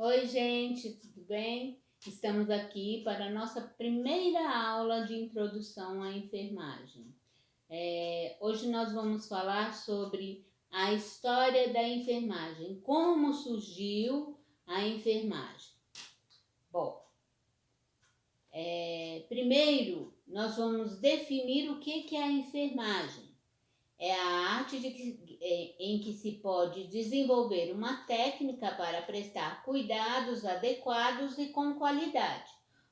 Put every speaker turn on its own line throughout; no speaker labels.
Oi, gente, tudo bem? Estamos aqui para a nossa primeira aula de introdução à enfermagem. Hoje nós vamos falar sobre a história da enfermagem, como surgiu a enfermagem. Bom, primeiro nós vamos definir o que é a enfermagem. É a arte em que se pode desenvolver uma técnica para prestar cuidados adequados e com qualidade.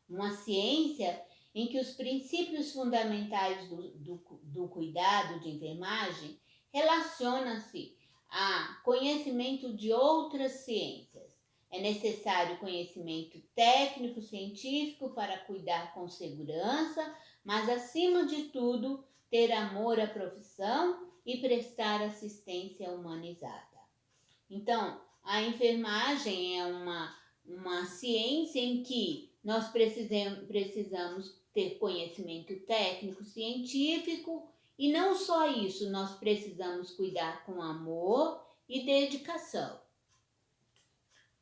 Uma ciência em que os princípios fundamentais do cuidado de enfermagem relacionam-se a conhecimento de outras ciências. É necessário conhecimento técnico-científico para cuidar com segurança, mas, acima de tudo, ter amor à profissão e prestar assistência humanizada. Então, a enfermagem é uma ciência em que nós precisamos ter conhecimento técnico, científico, e não só isso, nós precisamos cuidar com amor e dedicação.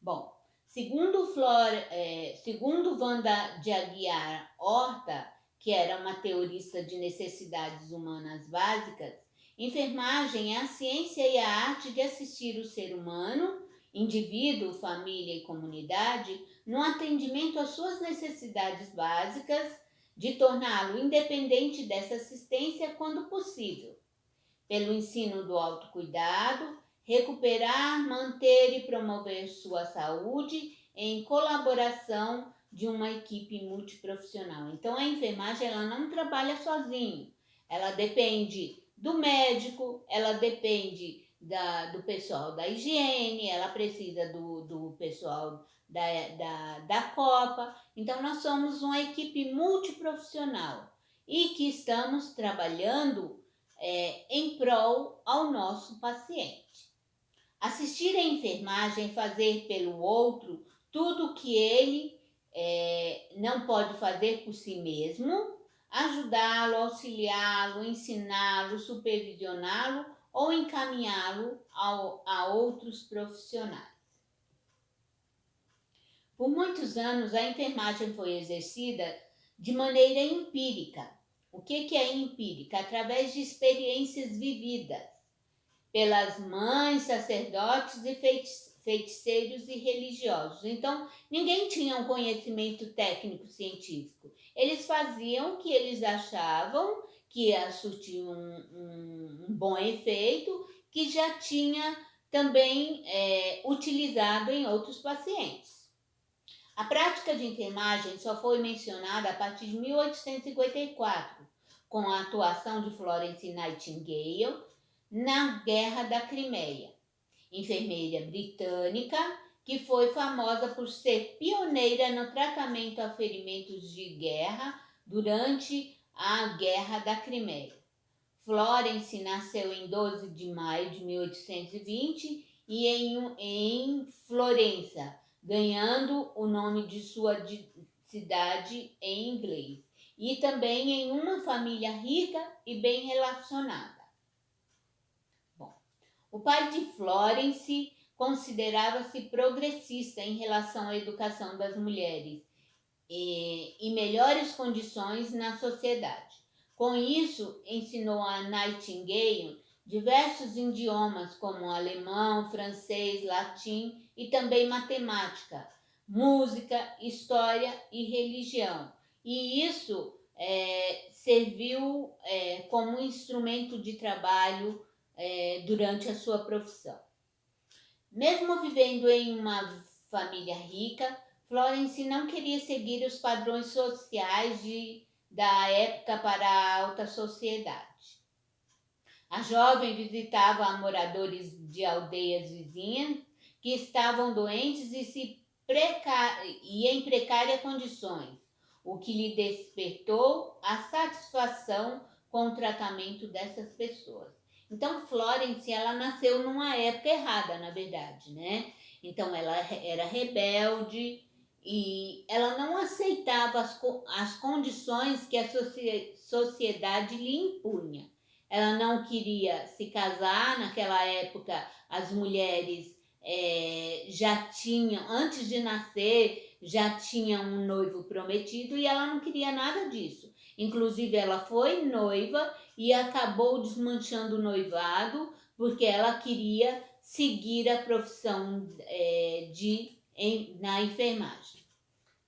Bom, segundo Wanda de Aguiar Horta, que era uma teorista de necessidades humanas básicas, enfermagem é a ciência e a arte de assistir o ser humano, indivíduo, família e comunidade, no atendimento às suas necessidades básicas, de torná-lo independente dessa assistência quando possível, pelo ensino do autocuidado, recuperar, manter e promover sua saúde em colaboração de uma equipe multiprofissional. Então, a enfermagem ela não trabalha sozinha, ela depende do médico, ela depende do pessoal da higiene, ela precisa do pessoal da Copa. Então, nós somos uma equipe multiprofissional e que estamos trabalhando em prol ao nosso paciente. Assistir à enfermagem é fazer pelo outro tudo o que ele não pode fazer por si mesmo, ajudá-lo, auxiliá-lo, ensiná-lo, supervisioná-lo ou encaminhá-lo a outros profissionais. Por muitos anos, a enfermagem foi exercida de maneira empírica. O que é empírica? Através de experiências vividas pelas mães, sacerdotes e feiticeiros e religiosos. Então, ninguém tinha um conhecimento técnico-científico. Eles faziam o que eles achavam que ia surtir um bom efeito, que já tinha também utilizado em outros pacientes. A prática de enfermagem só foi mencionada a partir de 1854, com a atuação de Florence Nightingale na Guerra da Crimeia, enfermeira britânica que foi famosa por ser pioneira no tratamento a ferimentos de guerra durante a Guerra da Crimeia. Florence nasceu em 12 de maio de 1820 e em Florença, ganhando o nome de sua cidade em inglês, e também em uma família rica e bem relacionada. Bom, o pai de Florence considerava-se progressista em relação à educação das mulheres e melhores condições na sociedade. Com isso, ensinou a Nightingale diversos idiomas como alemão, francês, latim e também matemática, música, história e religião. E isso serviu como instrumento de trabalho durante a sua profissão. Mesmo vivendo em uma família rica, Florence não queria seguir os padrões sociais da época para a alta sociedade. A jovem visitava moradores de aldeias vizinhas que estavam doentes e em precárias condições, o que lhe despertou a satisfação com o tratamento dessas pessoas. Então, Florence, ela nasceu numa época errada, na verdade, né? Então, ela era rebelde e ela não aceitava as condições que a sociedade lhe impunha. Ela não queria se casar, naquela época as mulheres já tinha, antes de nascer, já tinha um noivo prometido e ela não queria nada disso. Inclusive, ela foi noiva e acabou desmanchando o noivado porque ela queria seguir a profissão na enfermagem.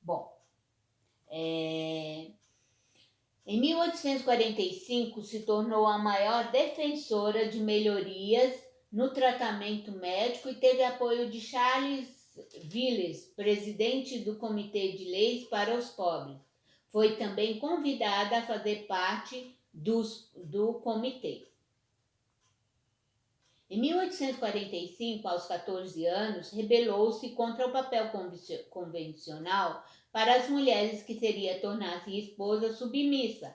Bom, em 1845 se tornou a maior defensora de melhorias no tratamento médico e teve apoio de Charles Villes, presidente do Comitê de Leis para os Pobres. Foi também convidada a fazer parte do comitê. Em 1845, aos 14 anos, rebelou-se contra o papel convencional para as mulheres que seria tornar-se esposa submissa.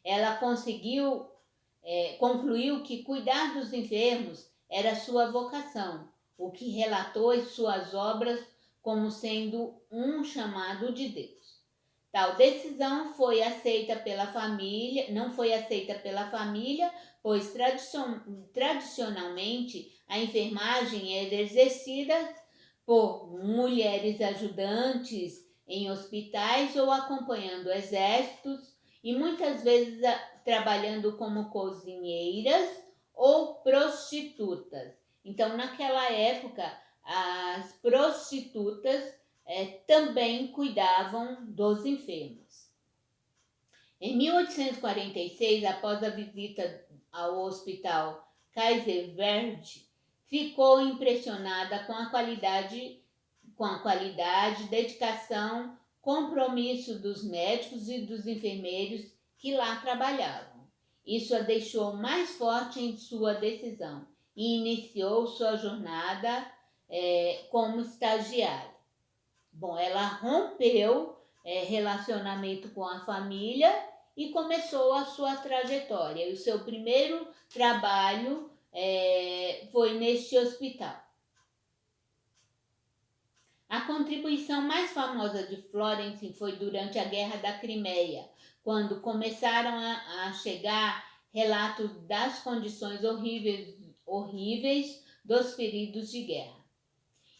Ela concluiu que cuidar dos enfermos era sua vocação, o que relatou em suas obras como sendo um chamado de Deus. Tal decisão foi aceita pela família, não foi aceita pela família, pois tradicionalmente a enfermagem era exercida por mulheres ajudantes em hospitais ou acompanhando exércitos e muitas vezes trabalhando como cozinheiras ou prostitutas. Então, naquela época, as prostitutas também cuidavam dos enfermos. Em 1846, após a visita ao hospital Kaiser Verde, ficou impressionada com a qualidade, dedicação, compromisso dos médicos e dos enfermeiros que lá trabalhavam. Isso a deixou mais forte em sua decisão e iniciou sua jornada como estagiária. Bom, ela rompeu relacionamento com a família e começou a sua trajetória. O seu primeiro trabalho foi neste hospital. A contribuição mais famosa de Florence foi durante a Guerra da Crimeia, quando começaram a chegar relatos das condições horríveis dos feridos de guerra.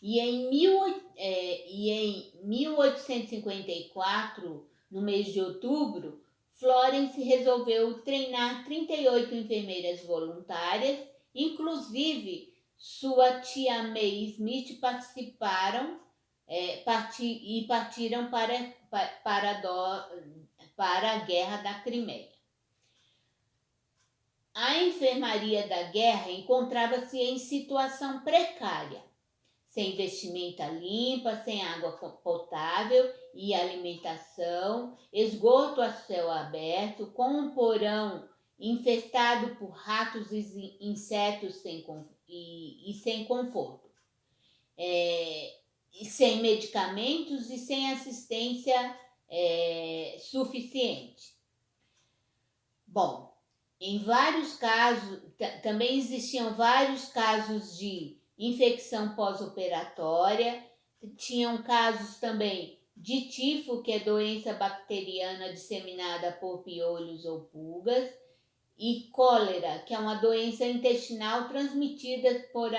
E em 1854, no mês de outubro, Florence resolveu treinar 38 enfermeiras voluntárias, inclusive sua tia May Smith partiram para a Guerra da Crimeia. A enfermaria da guerra encontrava-se em situação precária, sem vestimenta limpa, sem água potável e alimentação, esgoto a céu aberto, com um porão infestado por ratos e insetos sem conforto, sem medicamentos e sem assistência suficiente. Bom, em vários casos, também existiam vários casos de infecção pós-operatória, tinham casos também de tifo, que é doença bacteriana disseminada por piolhos ou pulgas, e cólera, que é uma doença intestinal transmitida por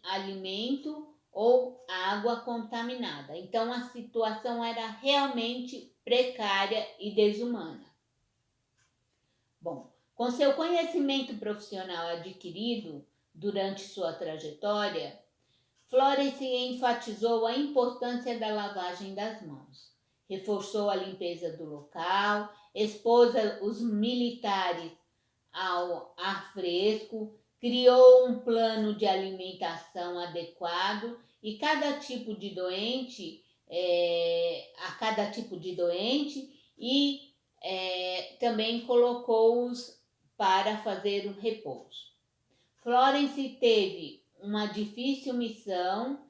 alimento ou água contaminada. Então a situação era realmente precária e desumana. Bom, com seu conhecimento profissional adquirido durante sua trajetória, Florence enfatizou a importância da lavagem das mãos, reforçou a limpeza do local, expôs os militares ao ar fresco, criou um plano de alimentação adequado e a cada tipo de doente e também colocou-os para fazer o repouso. Florence teve uma difícil missão,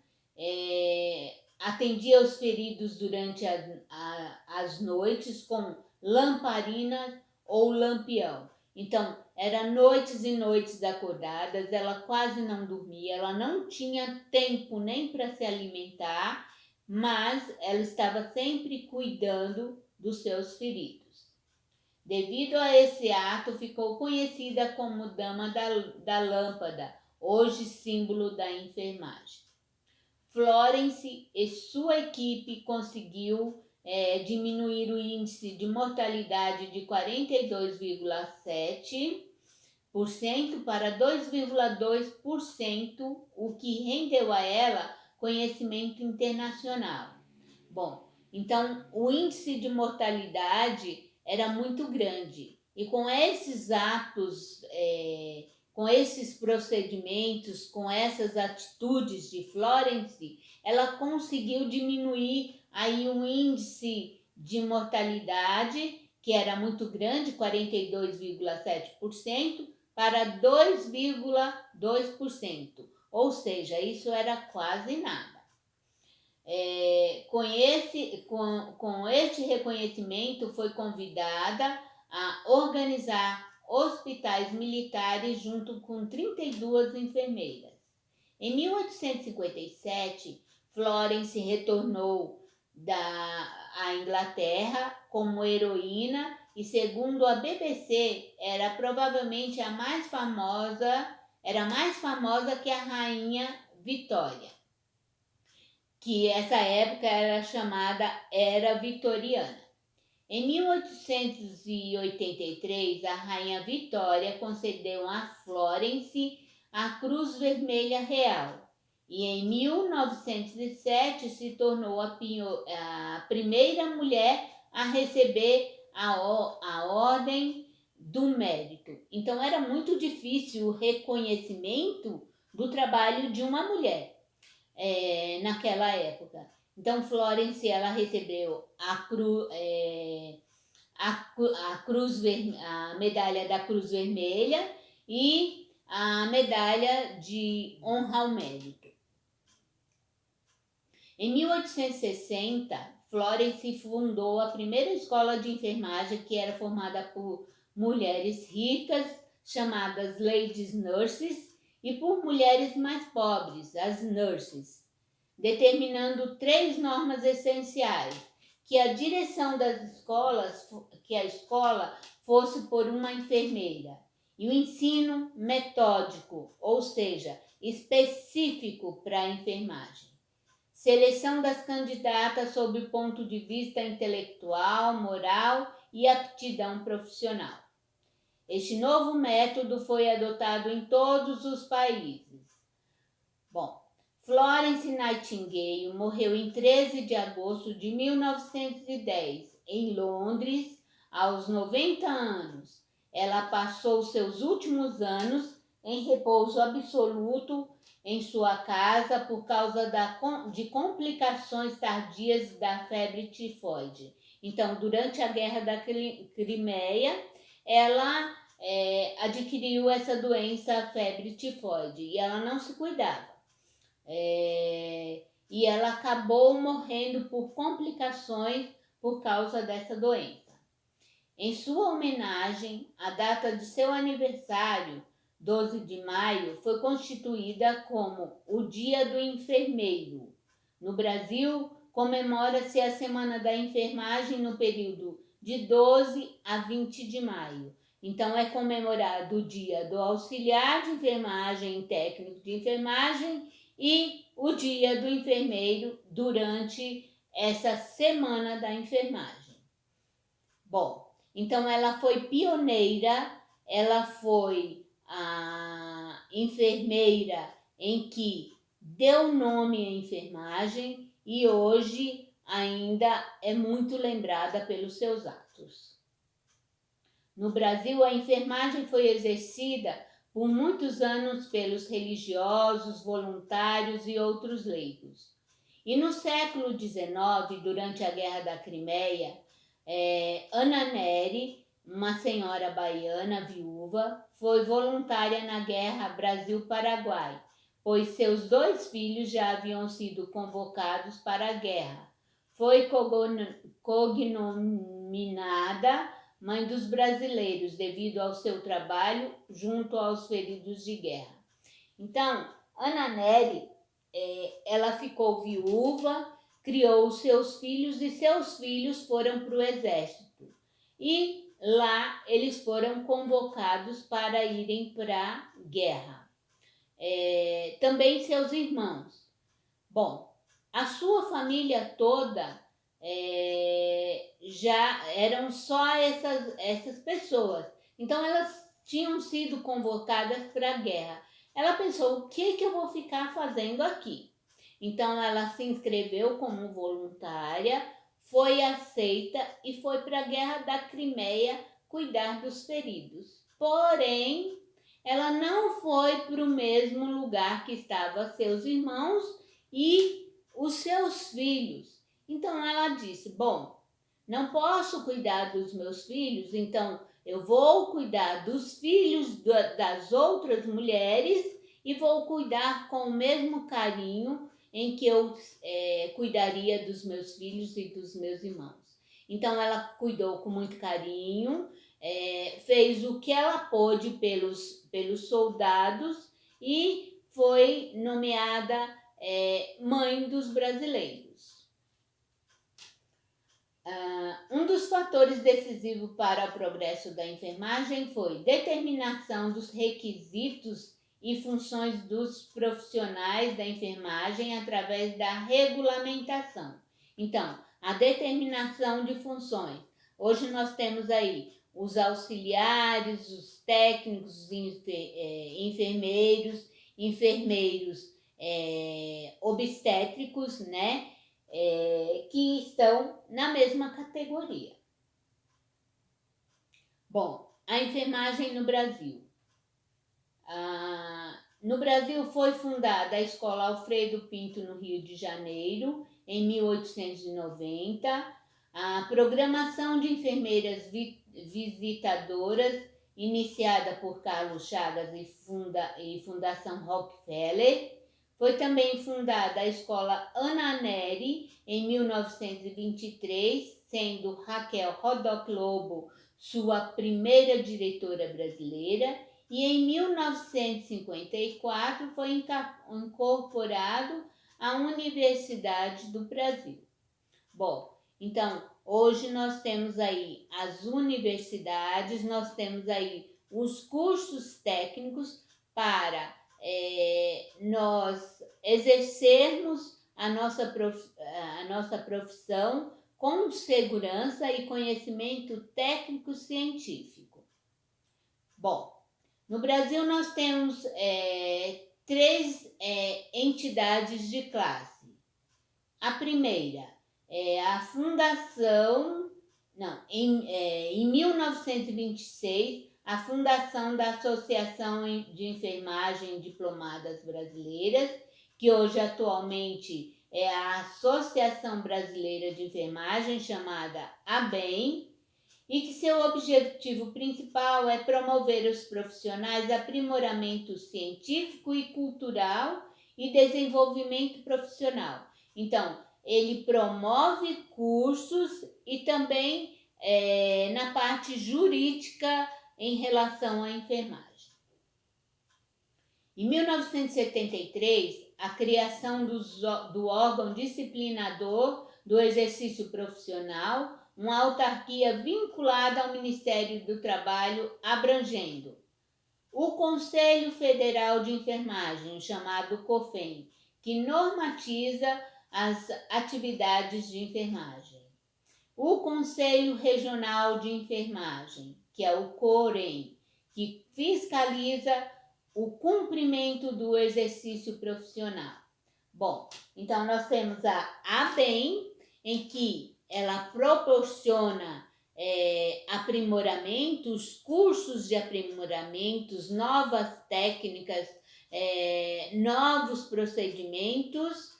atendia os feridos durante as noites com lamparina ou lampião. Então, eram noites e noites acordadas, ela quase não dormia, ela não tinha tempo nem para se alimentar, mas ela estava sempre cuidando dos seus feridos. Devido a esse ato, ficou conhecida como Dama da Lâmpada, hoje símbolo da enfermagem. Florence e sua equipe conseguiu diminuir o índice de mortalidade de 42,7% para 2,2%, o que rendeu a ela conhecimento internacional. Bom, então o índice de mortalidade era muito grande e com esses atos, com esses procedimentos, com essas atitudes de Florence, ela conseguiu diminuir aí um índice de mortalidade que era muito grande, 42,7%, para 2,2%, ou seja, isso era quase nada. Com este reconhecimento, foi convidada a organizar hospitais militares junto com 32 enfermeiras. Em 1857, Florence retornou à Inglaterra como heroína e, segundo a BBC, era provavelmente mais famosa que a rainha Vitória, que essa época era chamada Era Vitoriana. Em 1883, a rainha Vitória concedeu a Florence a Cruz Vermelha Real e em 1907 se tornou a primeira mulher a receber a Ordem do Mérito. Então era muito difícil o reconhecimento do trabalho de uma mulher naquela época. Então Florence ela recebeu a medalha da Cruz Vermelha e a medalha de honra ao mérito. Em 1860, Florence fundou a primeira escola de enfermagem, que era formada por mulheres ricas, chamadas Ladies Nurses, e por mulheres mais pobres, as nurses, determinando 3 normas essenciais: que a direção das escolas, que a escola fosse por uma enfermeira, e o ensino metódico, ou seja, específico para a enfermagem. Seleção das candidatas sob o ponto de vista intelectual, moral e aptidão profissional. Este novo método foi adotado em todos os países. Bom, Florence Nightingale morreu em 13 de agosto de 1910, em Londres, aos 90 anos. Ela passou seus últimos anos em repouso absoluto em sua casa por causa de complicações tardias da febre tifoide. Então, durante a Guerra da Crimeia, ela adquiriu essa doença, a febre tifoide, e ela não se cuidava. E ela acabou morrendo por complicações por causa dessa doença. Em sua homenagem, a data de seu aniversário, 12 de maio, foi constituída como o Dia do Enfermeiro. No Brasil, comemora-se a Semana da Enfermagem no período de 12 a 20 de maio. Então, é comemorado o Dia do Auxiliar de Enfermagem e Técnico de Enfermagem e o Dia do Enfermeiro durante essa Semana da Enfermagem. Bom, então ela foi pioneira, ela foi a enfermeira em que deu nome à enfermagem e hoje ainda é muito lembrada pelos seus atos. No Brasil, a enfermagem foi exercida por muitos anos pelos religiosos, voluntários e outros leigos. E no século XIX, durante a Guerra da Crimeia, Ana Nery, uma senhora baiana viúva, foi voluntária na Guerra Brasil-Paraguai, pois seus 2 filhos já haviam sido convocados para a guerra. Foi cognominada Mãe dos Brasileiros, devido ao seu trabalho junto aos feridos de guerra. Então, Ana Nery, ela ficou viúva, criou os seus filhos e seus filhos foram para o exército. E lá eles foram convocados para irem para a guerra. Também seus irmãos. Bom, a sua família toda já eram só essas pessoas. Então elas tinham sido convocadas para a guerra. Ela pensou, o que eu vou ficar fazendo aqui? Então ela se inscreveu como voluntária, foi aceita e foi para a Guerra da Crimeia cuidar dos feridos. Porém, ela não foi para o mesmo lugar que estavam seus irmãos e os seus filhos. Então ela disse: bom, não posso cuidar dos meus filhos, então eu vou cuidar dos filhos das outras mulheres e vou cuidar com o mesmo carinho em que eu cuidaria dos meus filhos e dos meus irmãos. Então ela cuidou com muito carinho, fez o que ela pôde pelos soldados e foi nomeada mãe dos brasileiros. Um dos fatores decisivos para o progresso da enfermagem foi determinação dos requisitos e funções dos profissionais da enfermagem através da regulamentação. Então, a determinação de funções. Hoje nós temos aí os auxiliares, os técnicos, os enfermeiros obstétricos, né? Que estão na mesma categoria. Bom, a enfermagem no Brasil. No Brasil foi fundada a Escola Alfredo Pinto, no Rio de Janeiro, em 1890. A programação de enfermeiras visitadoras, iniciada por Carlos Chagas e Fundação Rockefeller. Foi também fundada a Escola Ana Neri, em 1923, sendo Raquel Rodoc Lobo sua primeira diretora brasileira. E em 1954 foi incorporado à Universidade do Brasil. Bom, então hoje nós temos aí as universidades, nós temos aí os cursos técnicos para nós exercermos a nossa profissão com segurança e conhecimento técnico-científico. Bom, no Brasil nós temos três entidades de classe. A primeira é a Fundação, em 1926, a Fundação da Associação de Enfermagem Diplomadas Brasileiras, que hoje atualmente é a Associação Brasileira de Enfermagem, chamada ABEM, e que seu objetivo principal é promover os profissionais aprimoramento científico e cultural e desenvolvimento profissional. Então, ele promove cursos e também na parte jurídica em relação à enfermagem. Em 1973, a criação do órgão disciplinador do exercício profissional, uma autarquia vinculada ao Ministério do Trabalho, abrangendo o Conselho Federal de Enfermagem, chamado COFEN, que normatiza as atividades de enfermagem. O Conselho Regional de Enfermagem, que é o COREN, que fiscaliza o cumprimento do exercício profissional. Bom, então nós temos a ABEM, em que ela proporciona aprimoramentos, cursos de aprimoramentos, novas técnicas, novos procedimentos,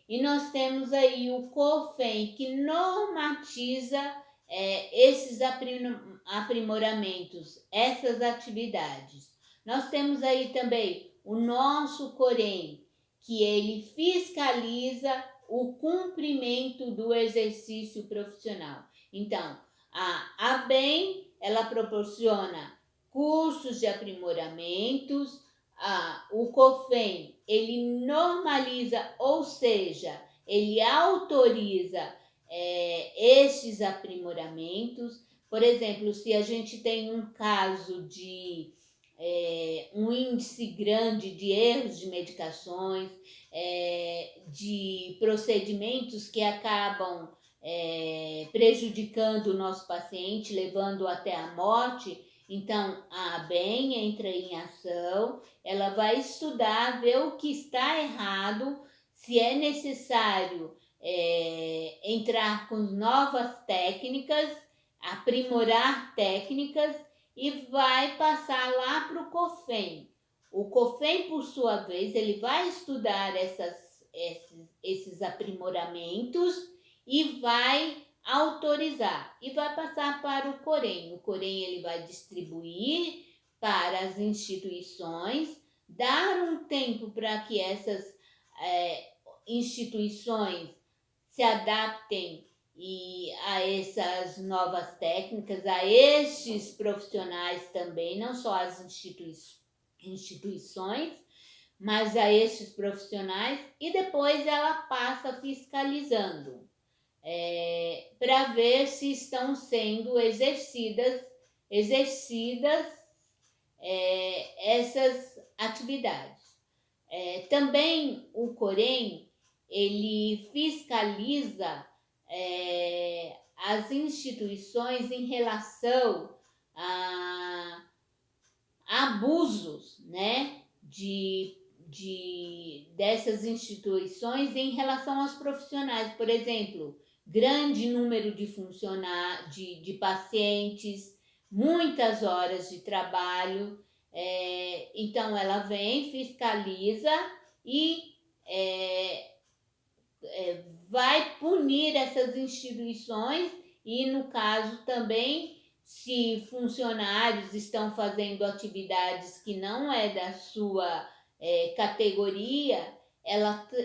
e nós temos aí o COFEN, que normatiza esses aprimoramentos, essas atividades. Nós temos aí também o nosso COREN, que ele fiscaliza o cumprimento do exercício profissional. Então, a ABEM, ela proporciona cursos de aprimoramentos, o COFEN, ele normaliza, ou seja, ele autoriza estes aprimoramentos. Por exemplo, se a gente tem um caso de um índice grande de erros de medicações, de procedimentos que acabam prejudicando o nosso paciente, levando até a morte. Então, a ABEM entra em ação, ela vai estudar, ver o que está errado, se é necessário entrar com novas técnicas, aprimorar técnicas e vai passar lá para o COFEM. O COFEM, por sua vez, ele vai estudar esses aprimoramentos e vai autorizar e vai passar para o COREM. O COREM ele vai distribuir para as instituições, dar um tempo para que essas instituições se adaptem a essas novas técnicas, a estes profissionais também, não só as instituições, mas a estes profissionais, e depois ela passa fiscalizando para ver se estão sendo exercidas essas atividades. Também o COREM ele fiscaliza as instituições em relação a abusos, né, dessas instituições em relação aos profissionais. Por exemplo, grande número de pacientes, muitas horas de trabalho. Então, ela vem, fiscaliza e vai punir essas instituições e, no caso também, se funcionários estão fazendo atividades que não é da sua categoria,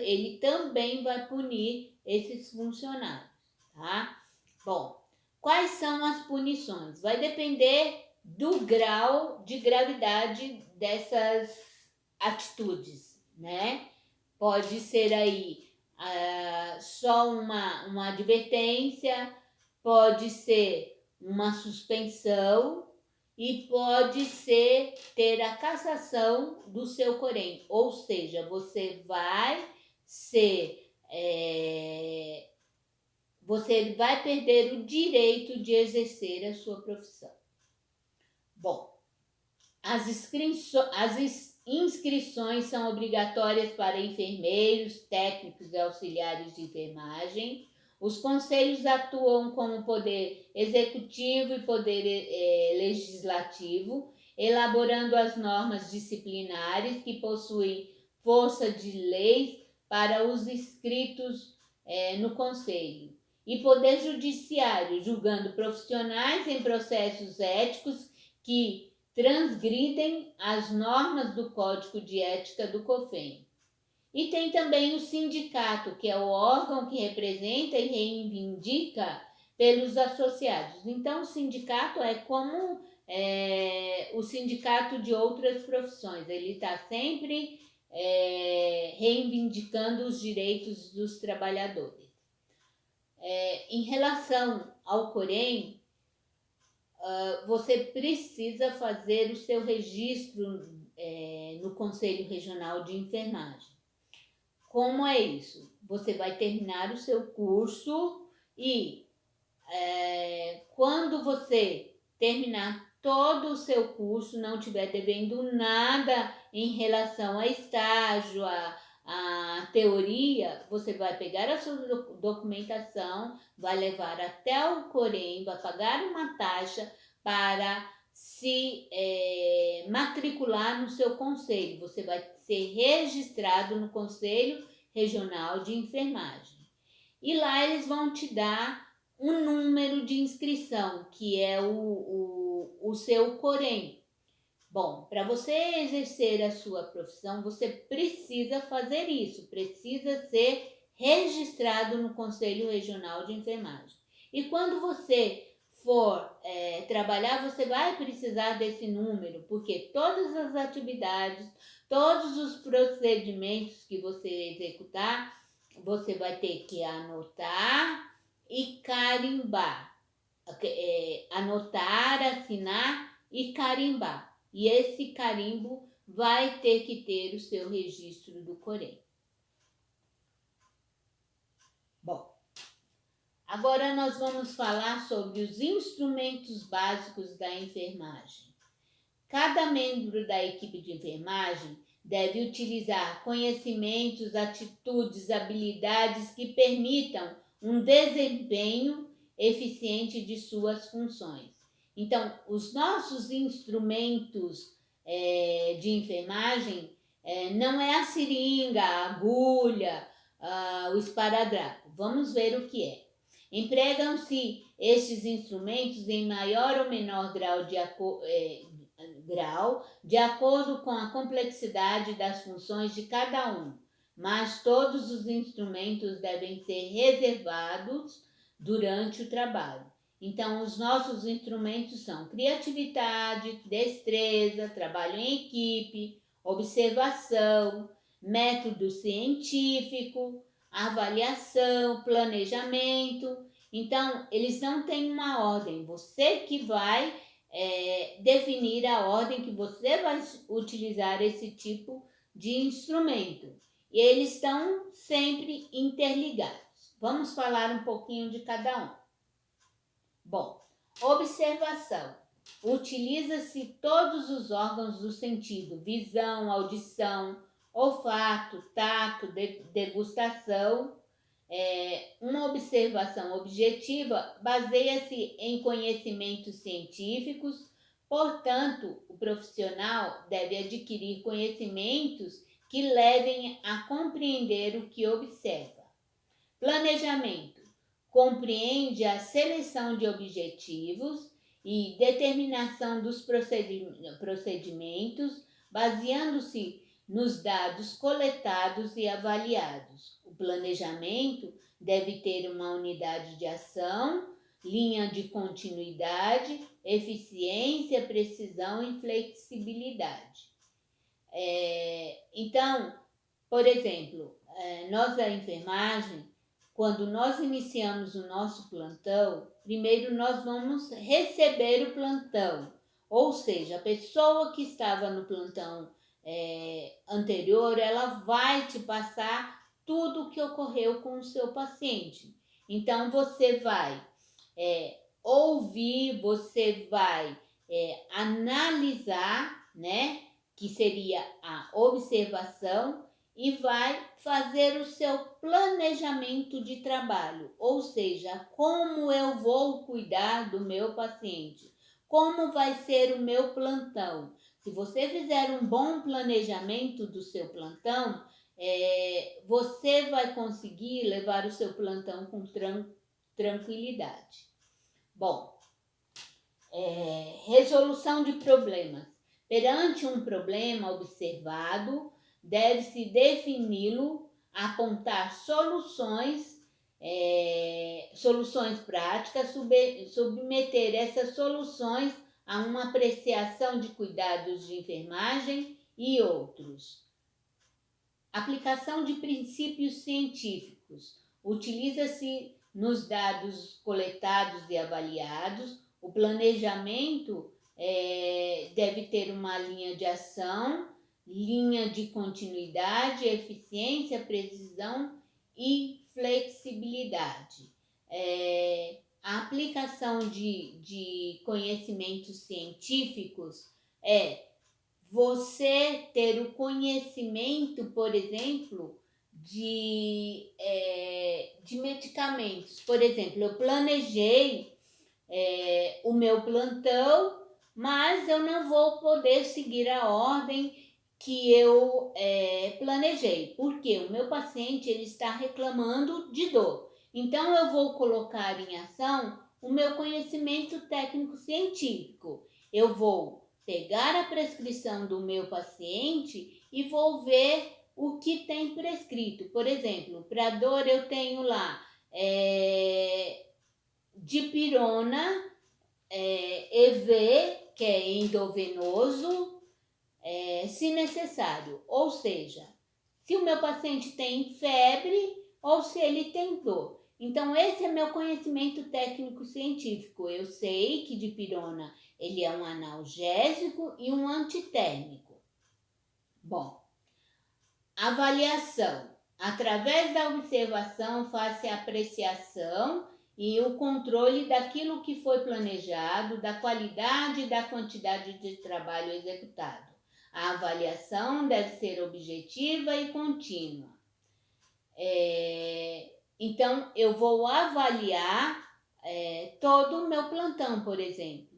ele também vai punir esses funcionários, tá? Bom, quais são as punições? Vai depender do grau de gravidade dessas atitudes, né? Pode ser aí só uma advertência, pode ser uma suspensão e pode ser ter a cassação do seu COREM, ou seja, você vai perder o direito de exercer a sua profissão. Bom, as inscrições são obrigatórias para enfermeiros, técnicos e auxiliares de enfermagem. Os conselhos atuam como poder executivo e poder legislativo, elaborando as normas disciplinares que possuem força de lei para os inscritos no conselho. E poder judiciário, julgando profissionais em processos éticos que transgridem as normas do Código de Ética do COFEM. E tem também o sindicato, que é o órgão que representa e reivindica pelos associados. Então, o sindicato é como o sindicato de outras profissões. Ele está sempre reivindicando os direitos dos trabalhadores. Em relação ao COREM, você precisa fazer o seu registro no Conselho Regional de Enfermagem. Como é isso? Você vai terminar o seu curso e quando você terminar todo o seu curso, não estiver devendo nada em relação a estágio, a teoria, você vai pegar a sua documentação, vai levar até o COREM, vai pagar uma taxa para se matricular no seu conselho. Você vai ser registrado no Conselho Regional de Enfermagem. E lá eles vão te dar um número de inscrição, que é o seu COREM. Bom, para você exercer a sua profissão, você precisa fazer isso, precisa ser registrado no Conselho Regional de Enfermagem. E quando você for trabalhar, você vai precisar desse número, porque todas as atividades, todos os procedimentos que você executar, você vai ter que anotar e carimbar. Anotar, assinar e carimbar. e esse carimbo vai ter que ter o seu registro do COREN. Bom, agora nós vamos falar sobre os instrumentos básicos da enfermagem. Cada membro da equipe de enfermagem deve utilizar conhecimentos, atitudes, habilidades que permitam um desempenho eficiente de suas funções. Então, os nossos instrumentos de enfermagem não é a seringa, a agulha, o esparadrapo. Vamos ver o que é. Empregam-se estes instrumentos em maior ou menor grau de acordo com a complexidade das funções de cada um, mas todos os instrumentos devem ser reservados durante o trabalho. Então, os nossos instrumentos são criatividade, destreza, trabalho em equipe, observação, método científico, avaliação, planejamento. Então, eles não têm uma ordem, você que vai definir a ordem que você vai utilizar esse tipo de instrumento. E eles estão sempre interligados. Vamos falar um pouquinho de cada um. Bom, observação. Utiliza-se todos os órgãos do sentido: visão, audição, olfato, tato, degustação. Uma observação objetiva baseia-se em conhecimentos científicos, portanto, o profissional deve adquirir conhecimentos que levem a compreender o que observa. Planejamento compreende a seleção de objetivos e determinação dos procedimentos, baseando-se nos dados coletados e avaliados. O planejamento deve ter uma unidade de ação, linha de continuidade, eficiência, precisão e flexibilidade. Então, por exemplo, nós da enfermagem, quando nós iniciamos o nosso plantão, primeiro nós vamos receber o plantão, ou seja, a pessoa que estava no plantão anterior, ela vai te passar tudo o que ocorreu com o seu paciente. Então, você vai ouvir, você vai analisar, né, que seria a observação, e vai fazer o seu planejamento de trabalho, ou seja, como eu vou cuidar do meu paciente, como vai ser o meu plantão. Se você fizer um bom planejamento do seu plantão, você vai conseguir levar o seu plantão com tranquilidade. Bom, resolução de problemas. Perante um problema observado, deve-se defini-lo, apontar soluções práticas, submeter essas soluções a uma apreciação de cuidados de enfermagem e outros. Aplicação de princípios científicos. Utiliza-se nos dados coletados e avaliados. O planejamento deve ter uma linha de ação, linha de continuidade, eficiência, precisão e flexibilidade. A aplicação de conhecimentos científicos você ter o conhecimento, por exemplo, de medicamentos. Por exemplo, eu planejei o meu plantão, mas eu não vou poder seguir a ordem que eu planejei, porque o meu paciente ele está reclamando de dor. Então, eu vou colocar em ação o meu conhecimento técnico-científico. Eu vou pegar a prescrição do meu paciente e vou ver o que tem prescrito. Por exemplo, para dor eu tenho lá dipirona, EV, que é endovenoso, se necessário. Ou seja, se o meu paciente tem febre ou se ele tem dor. Então, esse é meu conhecimento técnico-científico. Eu sei que dipirona ele é um analgésico e um antitérmico. Bom, avaliação. Através da observação, faz-se a apreciação e o controle daquilo que foi planejado, da qualidade e da quantidade de trabalho executado. A avaliação deve ser objetiva e contínua. Então, eu vou avaliar todo o meu plantão, por exemplo.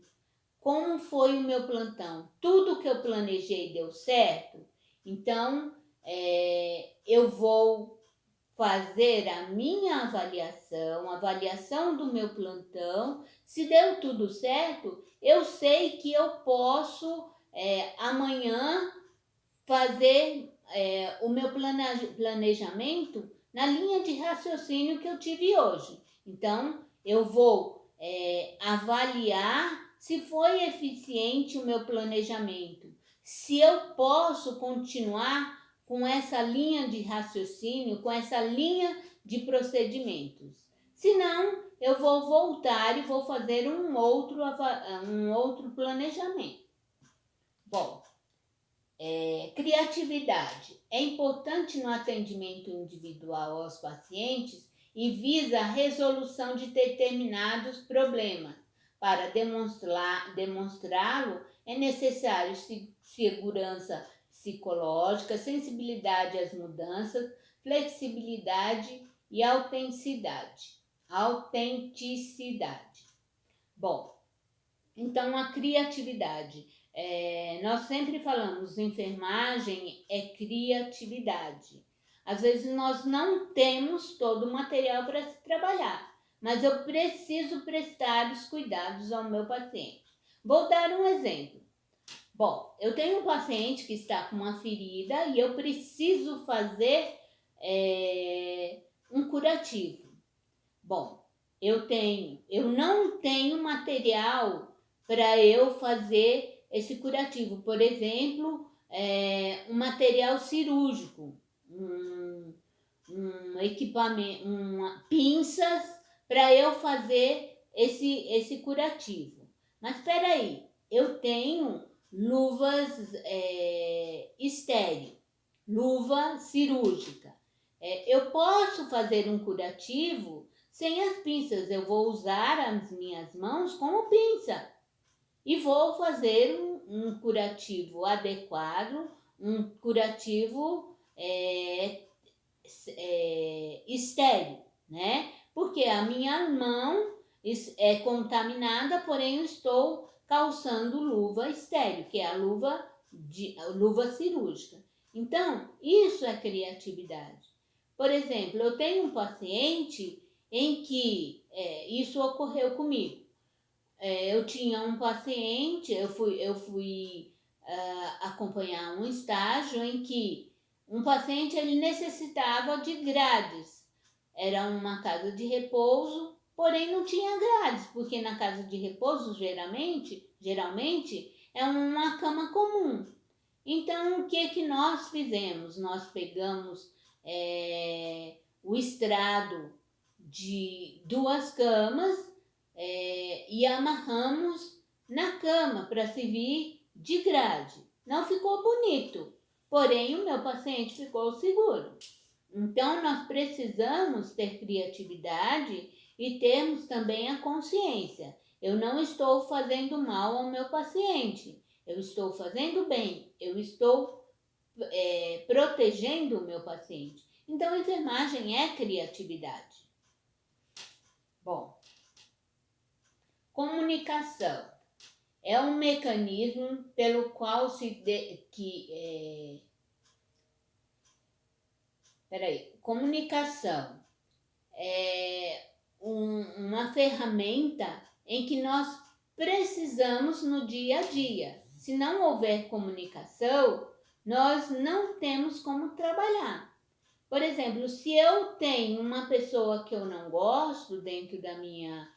Como foi o meu plantão? Tudo que eu planejei deu certo? Então, eu vou fazer a minha avaliação do meu plantão. Se deu tudo certo, eu sei que eu posso amanhã fazer o meu planejamento na linha de raciocínio que eu tive hoje. Então, eu vou avaliar se foi eficiente o meu planejamento, se eu posso continuar com essa linha de raciocínio, com essa linha de procedimentos. Se não, eu vou voltar e vou fazer um outro planejamento. Bom, criatividade. É importante no atendimento individual aos pacientes e visa a resolução de determinados problemas. Para demonstrá-lo, é necessário segurança psicológica, sensibilidade às mudanças, flexibilidade e autenticidade. Bom, então a criatividade. Nós sempre falamos, enfermagem é criatividade. Às vezes nós não temos todo o material para se trabalhar, mas eu preciso prestar os cuidados ao meu paciente. Vou dar um exemplo. Bom, eu tenho um paciente que está com uma ferida e eu preciso fazer um curativo. Bom, eu não tenho material para eu fazer esse curativo. Por exemplo, um material cirúrgico, um equipamento, pinças para eu fazer esse curativo. Mas espera aí, eu tenho luvas estéreo, luva cirúrgica. Eu posso fazer um curativo sem as pinças. Eu vou usar as minhas mãos como pinça e vou fazer um curativo adequado, um curativo estéreo, né? Porque a minha mão é contaminada, porém eu estou calçando luva estéreo, que é a luva cirúrgica. Então, isso é criatividade. Por exemplo, eu tenho um paciente em que isso ocorreu comigo. Eu tinha um paciente, eu fui acompanhar um estágio em que um paciente ele necessitava de grades. Era uma casa de repouso, porém não tinha grades, porque na casa de repouso geralmente é uma cama comum. Então, o que nós fizemos? Nós pegamos o estrado de 2 camas e amarramos na cama para servir de grade. Não ficou bonito, porém o meu paciente ficou seguro. Então, nós precisamos ter criatividade e termos também a consciência. Eu não estou fazendo mal ao meu paciente, eu estou fazendo bem, eu estou protegendo o meu paciente. Então, a enfermagem é criatividade. Bom, comunicação é um mecanismo pelo qual comunicação é uma ferramenta em que nós precisamos no dia a dia. Se não houver comunicação, nós não temos como trabalhar. Por exemplo, se eu tenho uma pessoa que eu não gosto dentro da minha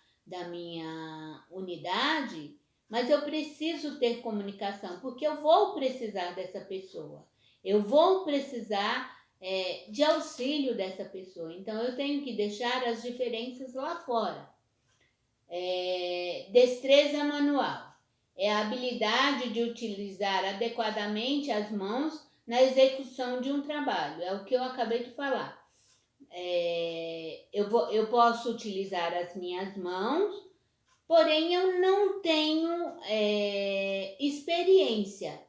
unidade, mas eu preciso ter comunicação, porque eu vou precisar dessa pessoa. Eu vou precisar de auxílio dessa pessoa. Então, eu tenho que deixar as diferenças lá fora. Destreza manual é a habilidade de utilizar adequadamente as mãos na execução de um trabalho. É o que eu acabei de falar. Eu posso utilizar as minhas mãos, porém eu não tenho experiência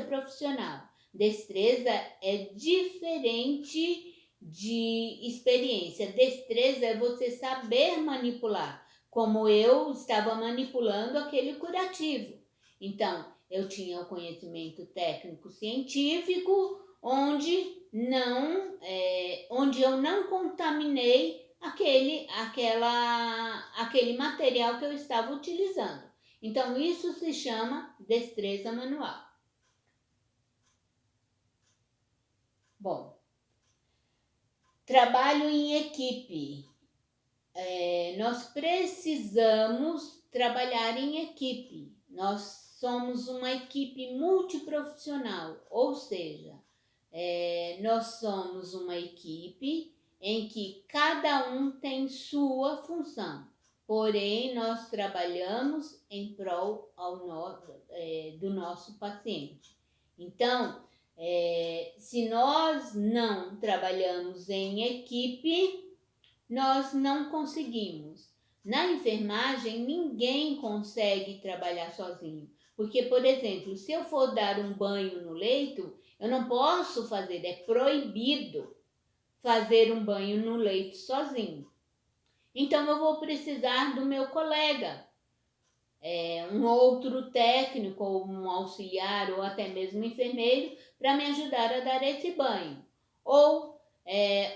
profissional. Destreza é diferente de experiência. Destreza é você saber manipular, como eu estava manipulando aquele curativo. Então, eu tinha o conhecimento técnico científico, onde eu não contaminei aquele material que eu estava utilizando. Então, isso se chama destreza manual. Bom, trabalho em equipe. Nós precisamos trabalhar em equipe. Nós somos uma equipe multiprofissional, ou seja, nós somos uma equipe em que cada um tem sua função, porém nós trabalhamos em prol do nosso paciente. Então, se nós não trabalhamos em equipe, nós não conseguimos. Na enfermagem, ninguém consegue trabalhar sozinho. Porque, por exemplo, se eu for dar um banho no leito, eu não posso fazer, é proibido fazer um banho no leito sozinho. Então, eu vou precisar do meu colega, um outro técnico, ou um auxiliar, ou até mesmo um enfermeiro, para me ajudar a dar esse banho. Ou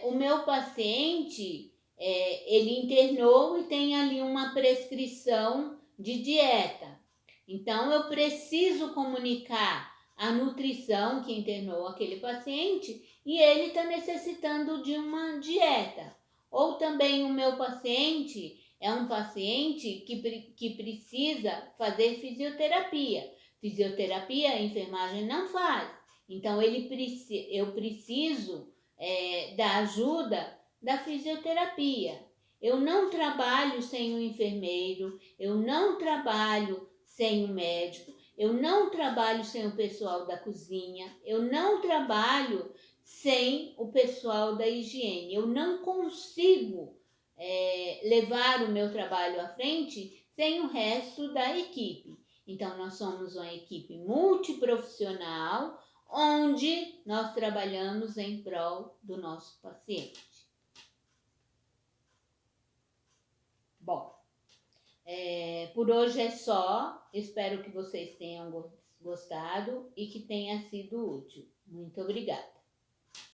o meu paciente, ele internou e tem ali uma prescrição de dieta. Então, eu preciso comunicar a nutrição que internou aquele paciente e ele está necessitando de uma dieta. Ou também o meu paciente é um paciente que precisa fazer fisioterapia. Fisioterapia a enfermagem não faz. Então, eu preciso da ajuda da fisioterapia. Eu não trabalho sem o enfermeiro, eu não trabalho sem o médico, eu não trabalho sem o pessoal da cozinha, eu não trabalho sem o pessoal da higiene. Eu não consigo levar o meu trabalho à frente sem o resto da equipe. Então, nós somos uma equipe multiprofissional, onde nós trabalhamos em prol do nosso paciente. Bom, por hoje é só. Espero que vocês tenham gostado e que tenha sido útil. Muito obrigada.